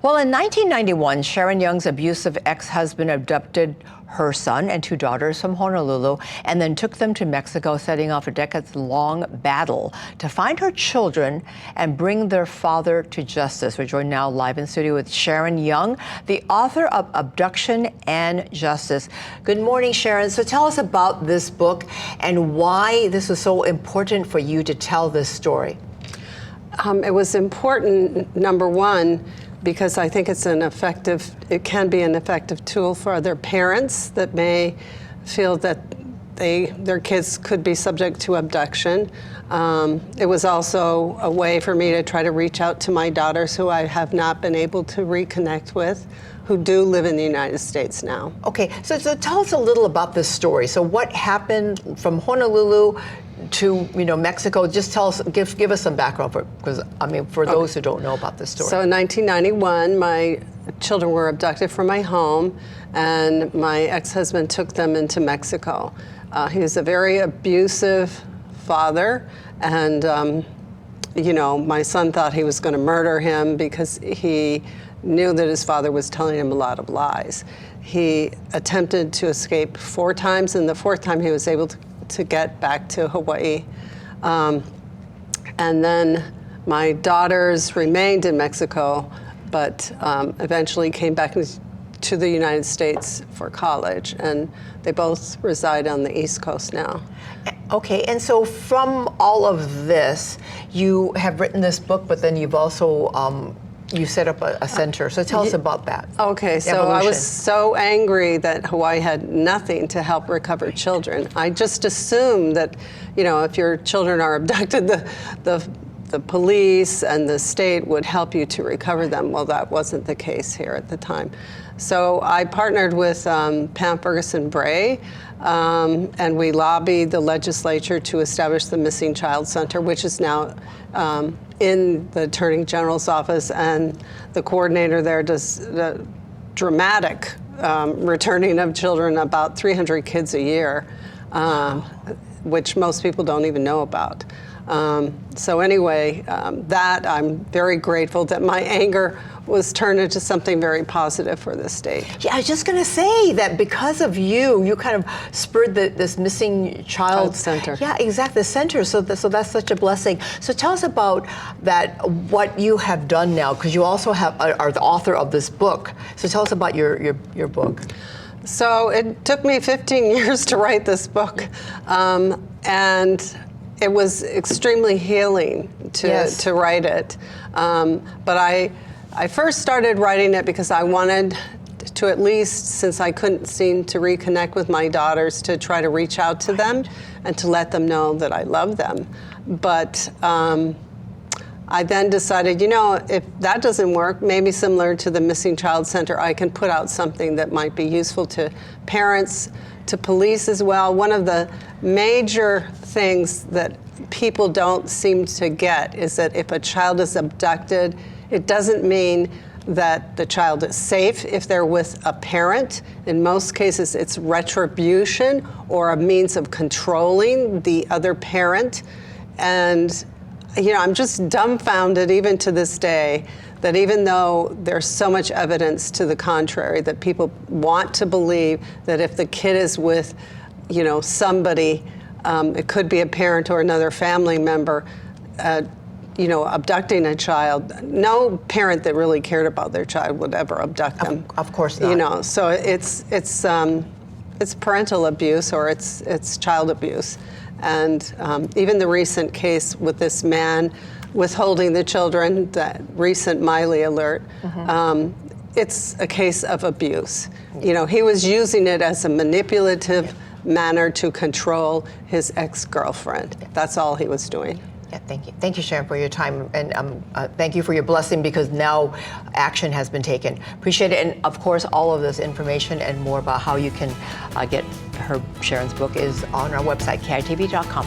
Well, in 1991, Sharon Young's abusive ex-husband abducted her son and two daughters from Honolulu and then took them to Mexico, setting off a decades-long battle to find her children and bring their father to justice. We're joined now live in studio with Sharon Young, the author of Abduction and Justice. Good morning, Sharon. So tell us about this book and why this was so important for you to tell this story. It was important, number one, because I think it can be an effective tool for other parents that may feel that their kids could be subject to abduction. It was also a way for me to try to reach out to my daughters who I have not been able to reconnect with, who do live in the United States now. Okay, so tell us a little about this story. So what happened from Honolulu to Mexico? Just tell us, give us some background for those who don't know about this story. So in 1991, my children were abducted from my home, and my ex-husband took them into Mexico. He was a very abusive father, and my son thought he was going to murder him because he knew that his father was telling him a lot of lies. He attempted to escape 4 times, and the 4th time he was able to get back to Hawaii. And then my daughters remained in Mexico, but eventually came back to the United States for college, and they both reside on the East Coast now. Okay, and so from all of this, you have written this book, but then you've also you set up a center. So tell us about that. Okay, so I was so angry that Hawaii had nothing to help recover children. I just assumed that, if your children are abducted, the police and the state would help you to recover them. Well, that wasn't the case here at the time. So I partnered with Pam Ferguson Bray, and we lobbied the legislature to establish the Missing Child Center, which is now in the Attorney General's office, and the coordinator there does the dramatic returning of children, about 300 kids a year, which most people don't even know about. So anyway, that I'm very grateful that my anger was turned into something very positive for the state. Yeah, I was just going to say that because of you kind of spurred this Missing Child Center. Yeah, exactly, the center. So that's such a blessing. So tell us about that, what you have done now, because you also are the author of this book. So tell us about your book. So it took me 15 years to write this book, and it was extremely healing to write it. But I first started writing it because I wanted to, at least since I couldn't seem to reconnect with my daughters, to try to reach out to them and to let them know that I love them. But I then decided, if that doesn't work, maybe similar to the Missing Child Center, I can put out something that might be useful to parents, to police as well. One of the major things that people don't seem to get is that if a child is abducted, it doesn't mean that the child is safe if they're with a parent. In most cases, it's retribution or a means of controlling the other parent. And I'm just dumbfounded even to this day that even though there's so much evidence to the contrary, that people want to believe that if the kid is with, somebody, it could be a parent or another family member, abducting a child. No parent that really cared about their child would ever abduct them. Of course not. So it's parental abuse, or it's child abuse. And even the recent case with this man withholding the children, that recent Miley alert, it's a case of abuse. He was using it as a manipulative manner to control his ex-girlfriend. That's all he was doing. Yeah, thank you. Thank you, Sharon, for your time. And thank you for your blessing, because now action has been taken. Appreciate it. And of course, all of this information and more about how you can get Sharon's book is on our website, KITV.com.